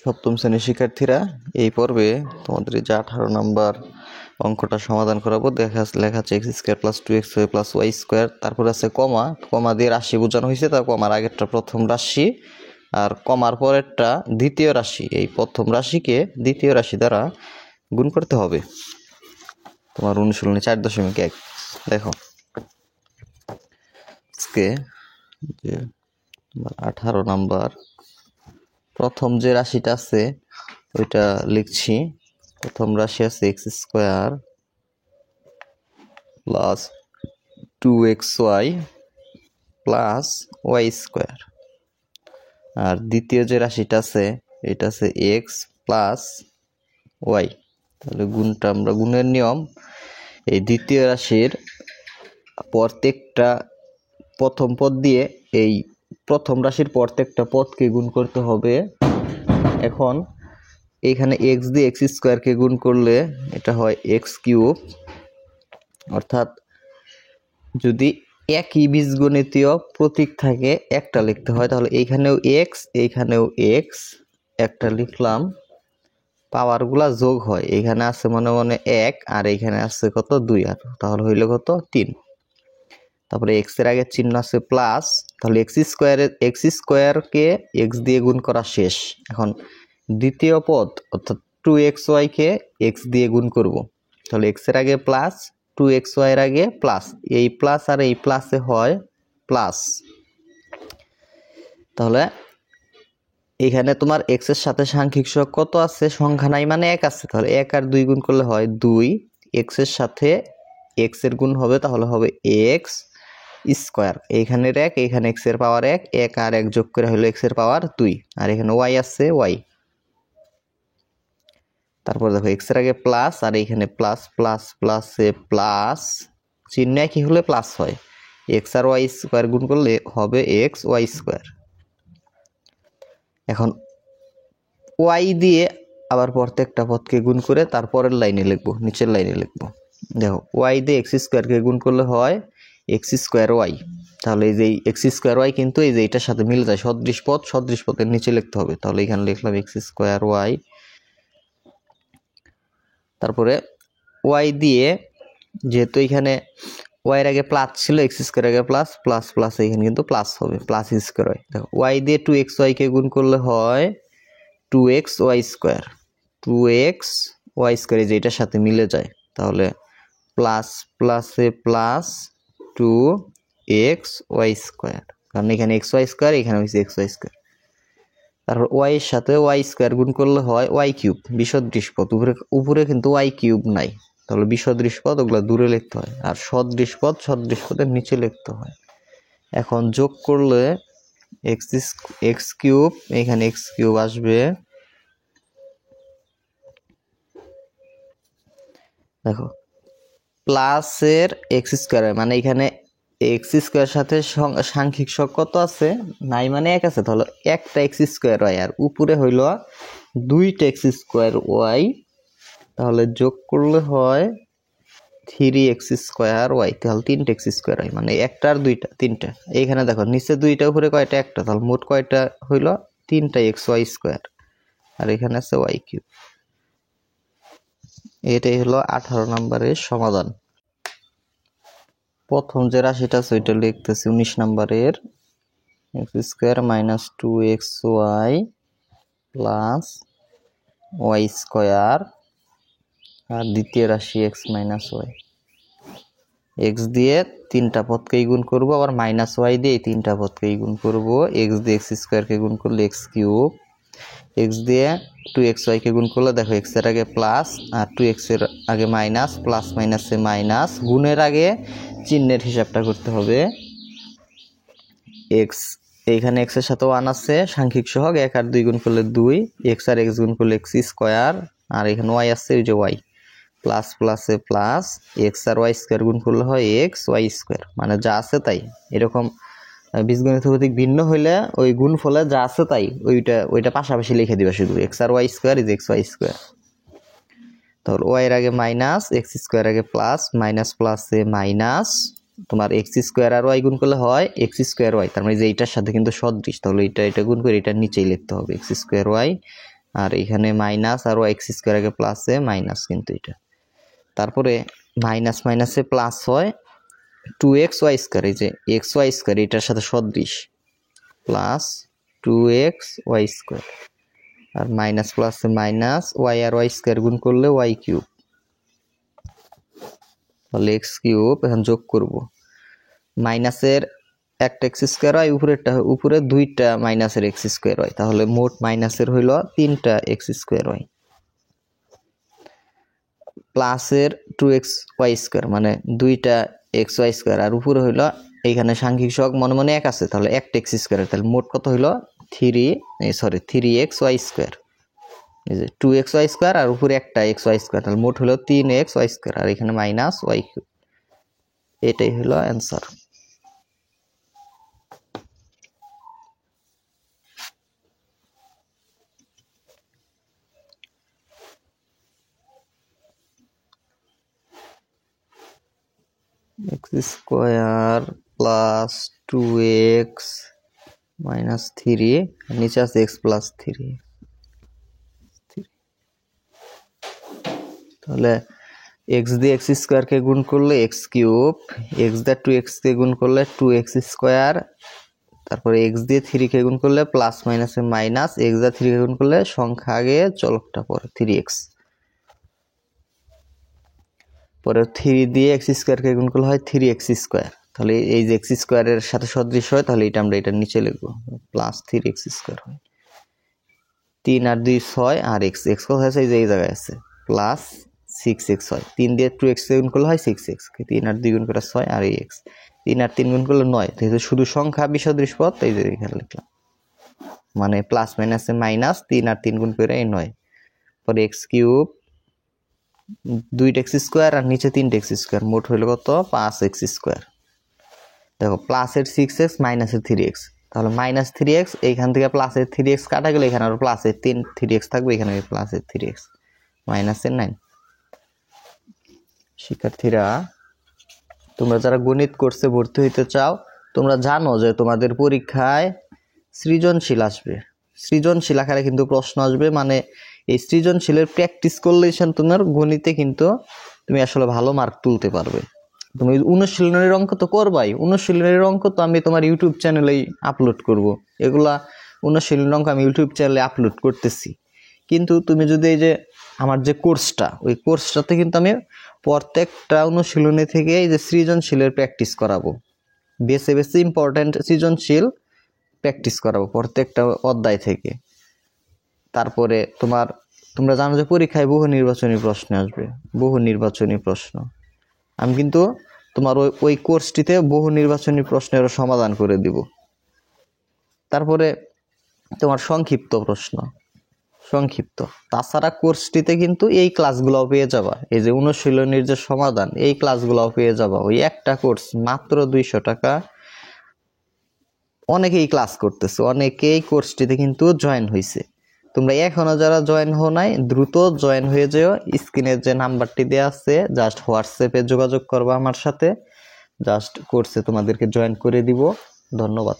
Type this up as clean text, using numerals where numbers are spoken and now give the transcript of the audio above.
সপ্তম শ্রেণীর শিক্ষার্থীরা, এই পর্বে তোমাদের যে 18 নম্বর অঙ্কটা সমাধান করাবো। লেখা আছে x square plus 2xy plus y square, তারপরে আছে কমা। কমা দিয়ে রাশি বোঝানো হয়েছে, তার কমার আগেরটা প্রথম রাশি আর কমার পরেরটা দ্বিতীয় রাশি। এই প্রথম রাশিকে দ্বিতীয় রাশি দ্বারা গুণ করতে হবে। তোমার অনুশীলনী 4.1 দেখো আজকে যে 18 নম্বর প্রথম যে রাশিটা আছে ওইটা লিখছি। প্রথম রাশি আছে x square plus 2xy plus y square, আর দ্বিতীয় যে রাশিটা আছে এটা আছে এক্স প্লাস ওয়াই। তাহলে গুণটা আমরা গুণের নিয়ম, এই দ্বিতীয় রাশির প্রত্যেকটা প্রথম পদ দিয়ে এই প্রথম রাশির প্রত্যেকটা পদকে গুণ করতে হবে। এখন এখানে এক্স দিয়ে এক্স স্কোয়ারকে গুণ করলে এটা হয় এক্স কিউব, অর্থাৎ যদি একই বীজগণিতীয় প্রতীক থাকে একটা লিখতে হয়, তাহলে এইখানেও এক্স এইখানেও এক্স একটা লিখলাম, পাওয়ারগুলা যোগ হয়। এখানে আছে মনে মনে 1 আর এইখানে আছে কত 2, আর তাহলে হইল কত 3। তারপরে এক্স এর আগে চিহ্ন আছে প্লাস, তাহলে এক্স স্কোয়ারকে এক্স দিয়ে গুণ করা শেষ। এখন দ্বিতীয় পদ অর্থাৎ 2xy কে এক্স দিয়ে গুণ করব, তাহলে এক্স এর আগে প্লাস 2xy এর আগে প্লাস, এই প্লাস আর এই প্লাসে হয় প্লাস। তাহলে এখানে তোমার এক্স এর সাথে সাংখ্যিক সহগ কত আছে, সংখ্যা নাই মানে 1 আছে, তাহলে 1 আর 2 গুণ করলে হয় 2। এক্স এর সাথে এক্স এর গুণ হবে, তাহলে হবে এক্স স্কোয়ার। এইখানের 1, এইখানে এক্স এর পাওয়ার 1, 1 আর 1 যোগ করে হলো এক্স এর পাওয়ার 2, আর এখানে ওয়াই আছে ওয়াই। তারপর দেখো এক্স এর আগে প্লাস আর এইখানে প্লাস প্লাস প্লাসে প্লাস, চিহ্ন কি হলে প্লাস হয়। এক্স আর ওয়াই স্কোয়ার গুণ করলে হবে এক্স ওয়াই স্কোয়ার। এখন ওয়াই দিয়ে আবার প্রত্যেকটা পদকে গুণ করে তারপরের লাইনে লিখবো, নিচের লাইনে লিখবো। দেখো ওয়াই দিয়ে এক্স স্কোয়ারকে গুণ করলে হয় এক্স স্কোয়ার ওয়াই। তাহলে এই যে এক্স স্কোয়ার ওয়াই কিন্তু এই যে এটার সাথে মিলে যায়, সদৃশ পদ, সদৃশ পদের নিচে লিখতে হবে। তাহলে এখানে লিখলাম এক্স স্কোয়ার ওয়াই। তারপরে ওয়াই দিয়ে, যেহেতু এখানে ওয়াই এর আগে প্লাস ছিল, এক্স স্কোয়ার আগে প্লাস প্লাস প্লাস, এখানে কিন্তু প্লাস হবে, প্লাস স্কোয়ার ওয়াই। দেখো ওয়াই দিয়ে 2xy কে গুণ করলে হয় 2xy স্কোয়ার। 2xy স্কোয়ার এই যে এটার সাথে মিলে যায়, তাহলে প্লাস প্লাসে প্লাস 2xy স্কোয়ার, কারণ এখানে xy স্কোয়ার, এখানে হচ্ছে xy স্কোয়ার। তারপর ওয়াই এর সাথে ওয়াই স্কোয়ার গুণ করলে হয় ওয়াই কিউব, বিসদৃশ পদ। উপরে কিন্তু ওয়াই কিউব নাই, তাহলে বিসদৃশ পদ ওগুলো দূরে লিখতে হয়, আর সদৃশ পদের নিচে লিখতে হয়। এখন যোগ করলে এক্স কিউব, এখানে এক্স কিউব আসবে। দেখো প্লাসের এক্স স্কোয়ার, মানে এখানে এক্স স্কোয়ার সাথে সাংখ্যিক সহগ কত আছে, নাই মানে 1 আছে, তাহলে একটা এক্স স্কোয়ার ওয়াই, আর উপরে হইল 2টা এক্স স্কোয়ার ওয়াই। তাহলে যোগ করলে হয় 3x স্কোয়ার ওয়াই, তাহলে 3টা এক্স স্কোয়ার ওয়াই, মানে একটা আর 2টা 3টা। এইখানে দেখো নিচে 2টা উপরে কয়টা, একটা, তাহলে মোট কয়টা হইল 3টা এক্স ওয়াই স্কোয়ার, আর এখানে আছে ওয়াই কিউব। এটাই হলো 18 নম্বরের সমাধান। প্রথম যে রাশিটা আছে ওইটা লিখতেছি 19 নম্বরের, x square minus 2xy plus y square, আর দ্বিতীয় রাশি এক্স মাইনাস ওয়াই। এক্স দিয়ে 3টা পদকেই গুণ করবো, আবার মাইনাস ওয়াই দিয়ে এই 3টা পদকেই গুণ করবো। এক্স দিয়ে এক্স স্কোয়ারকে গুণ করলে এক্স কিউব, এক্স দিয়ে 2xy কে গুণ করলে দেখো এক্স এর আগে প্লাস আর 2x এর আগে মাইনাস, প্লাস মাইনাসে মাইনাস, গুণের আগে চিহ্নের হিসাবটা করতে হবে। এক্স, এইখানে এক্স এর সাথে 1 আছে, সাংখ্যিক সহগ 1 আর 2 গুণ করলে 2, এক্স আর এক্স গুণ করলে এক্স স্কোয়ার, আর এখানে ওয়াই আছে ওই যে ওয়াই, প্লাস প্লাসে প্লাস, এক্স আর ওয়াই স্কোয়ার গুণ করলে হয় এক্স ওয়াই স্কোয়ার, মানে যা আছে তাই। এরকম বীজগণিত প্রতীক ভিন্ন হইলে ওই গুণফলে যা আছে তাই ওইটা পাশাপাশি লিখে দিবা, শুধু এক্স আর y square is x y square. তাহলে ওয়াই এর আগে মাইনাস, এক্স স্কোয়ার আগে প্লাস, মাইনাস প্লাসে মাইনাস, তোমার এক্স স্কোয়ার আর ওয়াই গুণ করলে হয় এক্স স্কোয়ার ওয়াই, তার মানে যে এইটার সাথে কিন্তু সদৃশ, তাহলে এটা গুণ করে এটার নিচেই লিখতে হবে এক্স স্কোয়ার ওয়াই আর এখানে মাইনাস আর ওয়াই এক্স স্কোয়ার আগে প্লাসে মাইনাস, কিন্তু এটা তারপরে মাইনাস মাইনাসে প্লাস হয় 2x ওয়াই স্কোয়ার, এই যে এক্স ওয়াই স্কোয়ার এটার সাথে সদৃশ, প্লাস 2x ওয়াই স্কোয়ার, আর মাইনাস প্লাসে মাইনাস ওয়াই আর ওয়াই স্কোয়ার গুণ করলে ওয়াই কিউব, তাহলে এক্স কিউব এখন যোগ করব। মাইনাসের একটা এক্স স্কোয়ার হয়, উপরে দুইটা মাইনাসের এক্স স্কোয়ার হয়, তাহলে মোট মাইনাসের হইল 3টা এক্স স্কোয়ার হয়, প্লাসের 2x ওয়াই স্কোয়ার মানে 2টা এক্স ওয়াই স্কোয়ার, আর উপরে হইল এইখানে সাংখ্যিক সহগ মনে মনে এক আছে, তাহলে একটা এক্স স্কোয়ার, তাহলে মোট কত হইল 3x ওয়াই স্কোয়ার, এই যে 2x ওয়াই স্কোয়ার আর উপরে একটা এক্স ওয়াই স্কোয়ার, তাহলে মোট হলো 3x ওয়াই স্কোয়ার, আর এখানে মাইনাস ওয়াই কিউব। এটাই হলো answer. X square plus 2x minus 3, নিচে আছে এক্স প্লাস 3, তাহলে এক্স দিয়ে এক্স স্কোয়ারকে গুণ করলে এক্স কিউব, এক্স দিয়ে 2x কে গুণ করলে 2x স্কোয়ার, তারপরে এক্স দিয়ে 3 কে গুণ করলে প্লাস মাইনাসে মাইনাস, এক্স দিয়ে 3 কে গুণ করলে সংখ্যা আগে চলকটা পরে 3x, পরে 3 দিয়ে এক্স স্কোয়ারকে গুণ করলে হয় 3x স্কোয়ার, তাহলে এই যে এক্স স্কোয়ারের সাথে সদৃশ হয়, তাহলে এটা আমরা এটা নিচে লিখবো, প্লাস 3x স্কোয়ার হয়, 3 আর 2 6 আর এক্স কত আছে এই যে এই জায়গায় আছে, প্লাস 6x হয়, 3 দিয়ে 2x গুণ করলে হয় 6x, 3 আর 2 গুণ করে 6 আর এই এক্স, 3 আর 3 গুণ করলে 9, তাহলে শুধু সংখ্যা বিসদৃশ পদ, এই যে এখানে লিখলাম, মানে প্লাস মাইনাসে মাইনাস 3 আর 3 গুণ করে এই 9, পরে এক্স কিউব 2টা এক্স স্কোয়ার আর নিচে 3টা এক্স স্কোয়ার, মোট হইল কত 5x স্কোয়ার। দেখো প্লাসের 6x মাইনাসের 3x, তাহলে মাইনাস 3x, এইখান থেকে প্লাসের 3x কাটা গেলে এখানে আরো প্লাসের 3x থাকবে, এখানে প্লাসের 3x মাইনাসের 9। শিক্ষার্থীরা তোমরা যারা গণিত কোর্সে ভর্তি হইতে চাও, তোমরা জানো যে তোমাদের পরীক্ষায় সৃজনশীল আসবে, সৃজনশীল আকারে কিন্তু প্রশ্ন আসবে, মানে এই সৃজনশীলের প্র্যাকটিস করলে তোমার গণিতে কিন্তু তুমি আসলে ভালো মার্ক তুলতে পারবে। তুমি অনুশীলনের অঙ্ক তো করবাই, অনুশীলনের অঙ্ক তো আমি তোমার ইউটিউব চ্যানেলেই আপলোড করব, এগুলা অনুশীলনের অঙ্ক আমি ইউটিউব চ্যানেলে আপলোড করতেছি, কিন্তু তুমি যদি এই যে আমার যে কোর্সটা, ওই কোর্সটাতে কিন্তু আমি প্রত্যেকটা অনুশীলনী থেকে এই যে সৃজনশীলের প্র্যাকটিস করাবো, বেছে বেছে ইম্পর্টেন্ট সৃজনশীল প্র্যাকটিস করাবো প্রত্যেকটা অধ্যায় থেকে। তারপরে তোমরা জানো যে পরীক্ষায় বহু নির্বাচনী প্রশ্ন আসবে, বহু নির্বাচনী প্রশ্ন, আমি কিন্তু তোমার ওই কোর্সটিতে বহু নির্বাচনী প্রশ্নেরও সমাধান করে দিব। তারপরে তোমার সংক্ষিপ্ত প্রশ্ন, সংক্ষিপ্ত, তাছাড়া কোর্সটিতে কিন্তু এই ক্লাসগুলোও পেয়ে যাবা, এই যে অনুশীলনীর যে সমাধান এই ক্লাসগুলোও পেয়ে যাবা, ওই একটা কোর্স মাত্র 200 টাকা। অনেকেই ক্লাস করতেছে, অনেকেই কোর্সটিতে কিন্তু জয়েন হয়েছে, তোমরা এখনো যারা জয়েন হও নাই দ্রুত জয়েন হয়ে যেও, স্ক্রিনের যে নাম্বারটি দেওয়া আছে জাস্ট হোয়াটসঅ্যাপে যোগাযোগ করবা আমার সাথে, জাস্ট কোর্সে তোমাদেরকে জয়েন করে দিব। ধন্যবাদ।